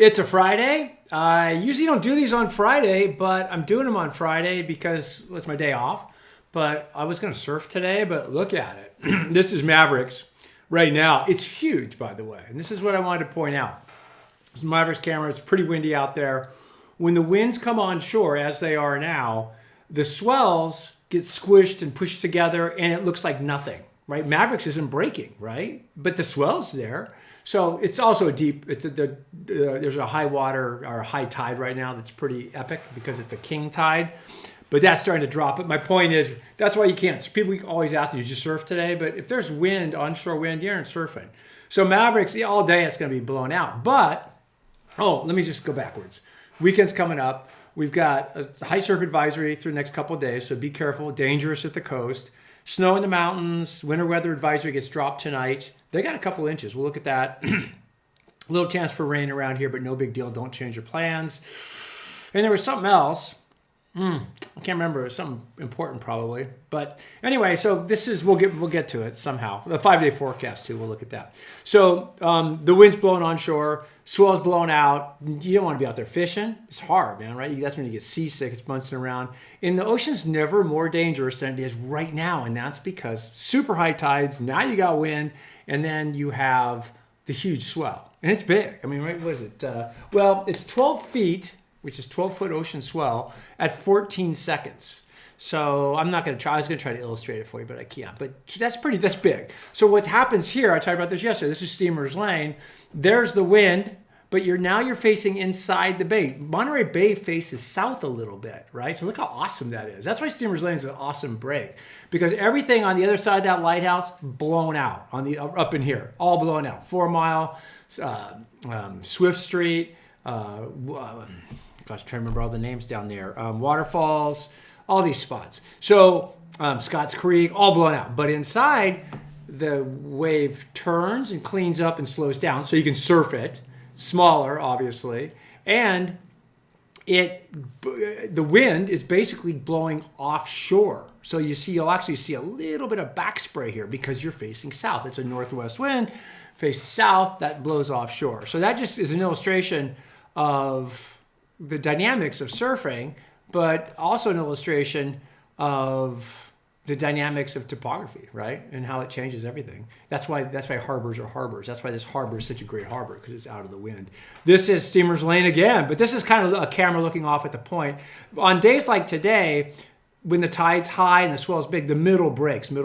It's a Friday. I usually don't do these on Friday, but I'm doing them on Friday because it's my day off. But I was going to surf today, but look at it. This is Mavericks right now. It's huge, by the way. And this is what I wanted to point out. This is Mavericks camera. It's pretty windy out there. When the winds come on shore, as they are now, the swells get squished and pushed together, and it looks like nothing, right? Mavericks isn't breaking, right? But the swell's there. So it's also a deep, there's a high water or high tide right now that's pretty epic because it's a king tide, but that's starting to drop. But my point is, that's why you can't, people always ask me, did you surf today? But if there's wind, onshore wind, you aren't surfing. So Mavericks, all day it's going to be blown out. But, let me just go backwards. Weekend's coming up. We've got a high surf advisory through the next couple of days, so be careful, dangerous at the coast. Snow in the mountains, winter weather advisory gets dropped tonight. They got a couple inches. We'll look at that. A little chance for rain around here, but no big deal. Don't change your plans. And there was something else. I can't remember. It was something important probably. But anyway, so this is, we'll get to it somehow. The 5-day forecast too, we'll look at that. So the wind's blowing onshore, swell's blowing out. You don't want to be out there fishing. It's hard, man, right? That's when you get seasick, it's bouncing around. And the ocean's never more dangerous than it is right now. And that's because super high tides, now you got wind, and then you have the huge swell. And it's big. I mean, right, what is it? It's 12 feet, which is 12-foot ocean swell, at 14 seconds. So I'm not going to try. I was going to try to illustrate it for you, but I can't. But that's big. So what happens here, I talked about this yesterday. This is Steamer's Lane. There's the wind, but you're facing inside the bay. Monterey Bay faces south a little bit, right? So look how awesome that is. That's why Steamer's Lane is an awesome break, because everything on the other side of that lighthouse blown out on the up in here, all blown out. 4 Mile, Swift Street. I'm trying to remember all the names down there. Waterfalls, all these spots. So Scotts Creek, all blown out. But inside, the wave turns and cleans up and slows down, so you can surf it. Smaller, obviously. And the wind is basically blowing offshore. So you'll actually see a little bit of back spray here because you're facing south. It's a northwest wind, faces south, that blows offshore. So that just is an illustration of the dynamics of surfing, but also an illustration of the dynamics of topography, right? And how it changes everything. That's why harbors are harbors. That's why this harbor is such a great harbor, because it's out of the wind. This is Steamer's Lane again, but this is kind of a camera looking off at the point. On days like today, when the tide's high and the swell's big, the middle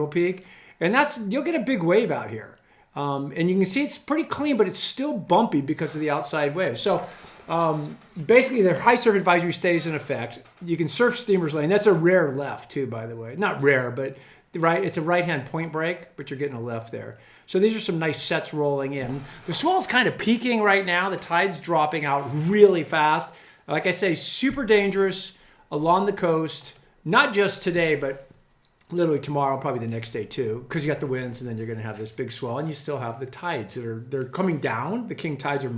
peak, and you'll get a big wave out here. And you can see it's pretty clean, but it's still bumpy because of the outside waves. So basically, the high surf advisory stays in effect. You can surf Steamer's Lane. That's a rare left, too, by the way. Not rare, but right. It's a right-hand point break, but you're getting a left there. So these are some nice sets rolling in. The swell's kind of peaking right now. The tide's dropping out really fast. Like I say, super dangerous along the coast. Not just today, but literally tomorrow, probably the next day too, because you got the winds, and then you're going to have this big swell, and you still have the tides they're coming down. The king tides are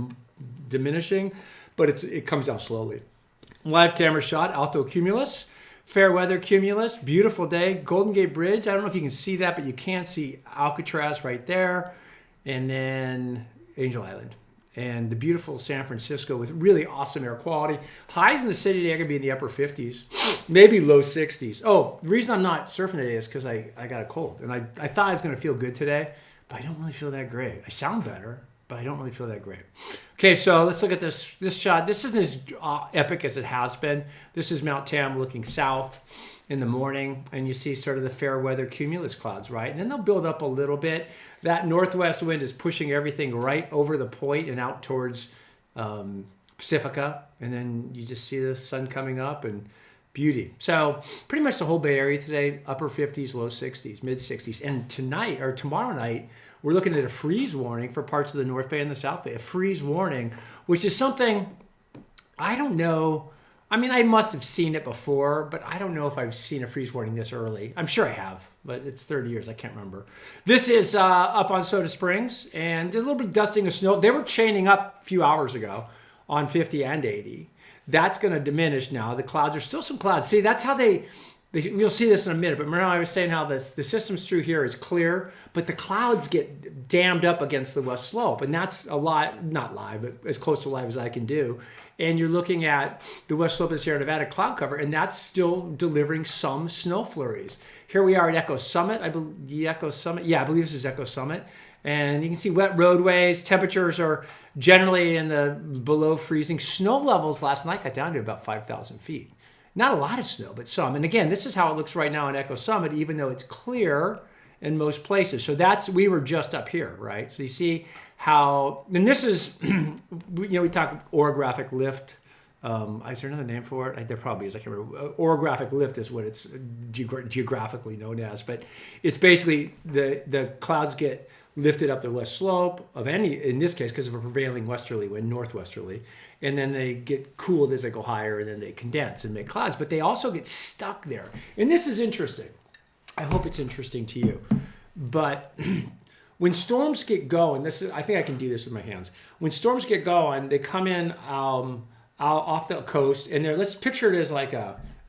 diminishing, but it comes down slowly. Live camera shot, alto cumulus, fair weather cumulus, beautiful day. Golden Gate Bridge, I don't know if you can see that, but you can see Alcatraz right there, and then Angel Island. And the beautiful San Francisco with really awesome air quality. Highs in the city today are going to be in the upper 50s, maybe low 60s. Oh, the reason I'm not surfing today is because I got a cold. And I thought I was going to feel good today, but I don't really feel that great. I sound better, but I don't really feel that great. Okay, so let's look at this shot. This isn't as epic as it has been. This is Mount Tam looking south in the morning, and you see sort of the fair weather cumulus clouds, right? And then they'll build up a little bit. That northwest wind is pushing everything right over the point and out towards Pacifica, and then you just see the sun coming up and beauty. So pretty much the whole Bay Area today, upper 50s, low 60s, mid 60s. And tonight or tomorrow night, we're looking at a freeze warning for parts of the North Bay and the South Bay. A freeze warning, which is something I don't know. I mean, I must have seen it before, but I don't know if I've seen a freeze warning this early. I'm sure I have, but it's 30 years. I can't remember. This is up on Soda Springs, and a little bit of dusting of snow. They were chaining up a few hours ago on 50 and 80. That's going to diminish now. The clouds, there's still some clouds. See, that's how they You'll see this in a minute, but remember I was saying how the systems through here is clear, but the clouds get dammed up against the west slope, and that's a lot, not live, but as close to live as I can do. And you're looking at the west slope of the Sierra Nevada cloud cover, and that's still delivering some snow flurries. Here we are at Echo Summit, I believe this is Echo Summit. And you can see wet roadways, temperatures are generally in the below freezing. Snow levels last night got down to about 5,000 feet. Not a lot of snow, but some. And again, this is how it looks right now in Echo Summit, even though it's clear in most places. So we were just up here, right? So you see how, and this is, we talk orographic lift. Is there another name for it? There probably is. I can't remember. Orographic lift is what it's geographically known as. But it's basically the clouds get lifted up the west slope of in this case, because of a prevailing westerly wind, northwesterly, and then they get cooled as they go higher, and then they condense and make clouds, but they also get stuck there. And this is interesting. I hope it's interesting to you. But when storms get going, I think I can do this with my hands. When storms get going, they come in off the coast, and let's picture it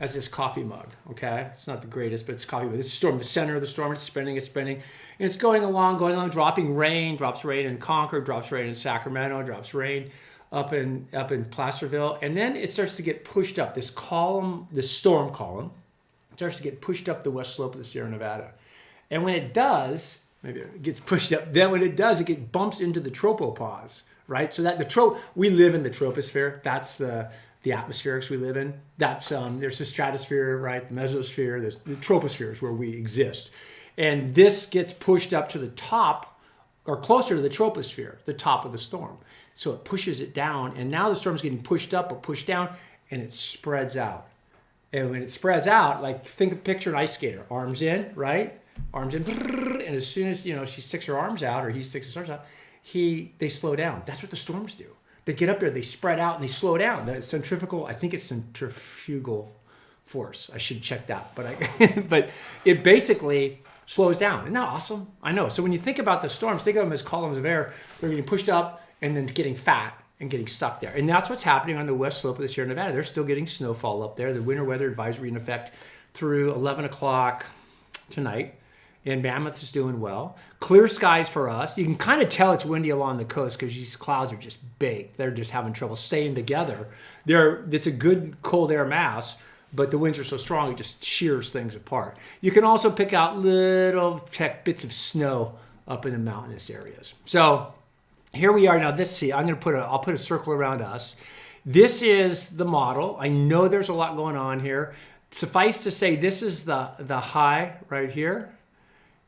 as this coffee mug, okay? It's not the greatest, but it's coffee mug. This is storm, the center of the storm, it's spinning, and it's going along, dropping rain, drops rain in Concord, drops rain in Sacramento, drops rain up in Placerville, and then it starts to get pushed up. This storm column, starts to get pushed up the west slope of the Sierra Nevada. And when it does, maybe it gets pushed up, then when it does, it bumps into the tropopause, right? So that we live in the troposphere, that's the atmospherics we live in. That's there's the stratosphere, right? The mesosphere, there's the troposphere is where we exist. And this gets pushed up to the top or closer to the troposphere, the top of the storm. So it pushes it down, and now the storm's getting pushed up or pushed down, and it spreads out. And when it spreads out, picture an ice skater, arms in, right? Arms in, and as soon as she sticks her arms out, or he sticks his arms out, they slow down. That's what the storms do. They get up there, they spread out, and they slow down. The centrifugal, I think it's centrifugal force. I should check that, but it basically slows down. Isn't that awesome? I know. So when you think about the storms, think of them as columns of air. They're getting pushed up and then getting fat and getting stuck there. And that's what's happening on the west slope of the Sierra Nevada. They're still getting snowfall up there. The winter weather advisory in effect through 11 o'clock tonight. And Mammoth is doing well. Clear skies for us. You can kind of tell it's windy along the coast because these clouds are just baked. They're just having trouble staying together. It's a good cold air mass, but the winds are so strong it just shears things apart. You can also pick out little bits of snow up in the mountainous areas. So here we are now. I'll put a circle around us. This is the model. I know there's a lot going on here. Suffice to say, this is the high right here.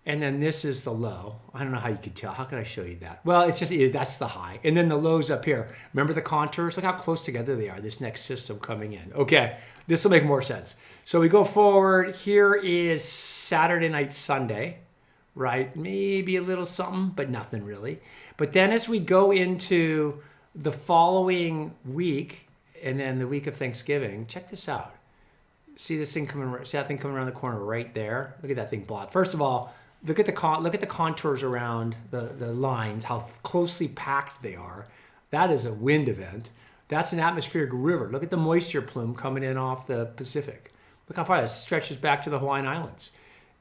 And then this is the low. I don't know how you could tell. How could I show you that? Well, that's the high. And then the low's up here. Remember the contours? Look how close together they are, this next system coming in. Okay, this will make more sense. So we go forward. Here is Saturday night, Sunday, right? Maybe a little something, but nothing really. But then as we go into the following week, and then the week of Thanksgiving, check this out. See that thing coming around the corner right there? Look at that thing blot. First of all, look at the contours around the lines, how closely packed they are. That is a wind event. That's an atmospheric river. Look at the moisture plume coming in off the Pacific. Look how far that stretches back to the Hawaiian Islands.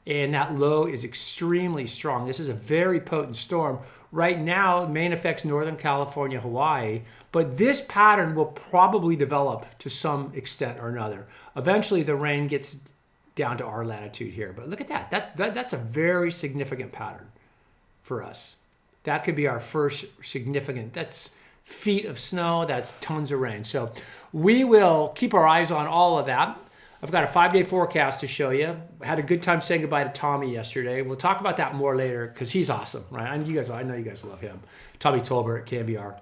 And that low is extremely strong. This is a very potent storm. Right now, main affects Northern California, Hawaii, but this pattern will probably develop to some extent or another. Eventually, the rain gets down to our latitude here. But look at that. That's a very significant pattern for us. That could be our first significant, that's feet of snow, that's tons of rain. So we will keep our eyes on all of that. I've got a 5-day forecast to show you. I had a good time saying goodbye to Tommy yesterday. We'll talk about that more later because he's awesome, right? I know you guys love him. Tommy Tolbert at KBR.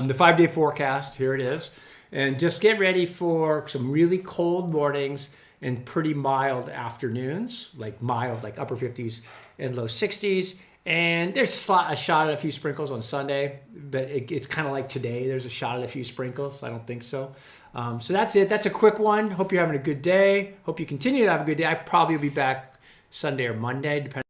The 5-day forecast, here it is. And just get ready for some really cold mornings and pretty mild afternoons, like upper 50s and low 60s. And there's a shot at a few sprinkles on Sunday, but it's kind of like today. There's a shot at a few sprinkles. I don't think so. So that's it. That's a quick one. Hope you're having a good day. Hope you continue to have a good day. I probably will be back Sunday or Monday, depending.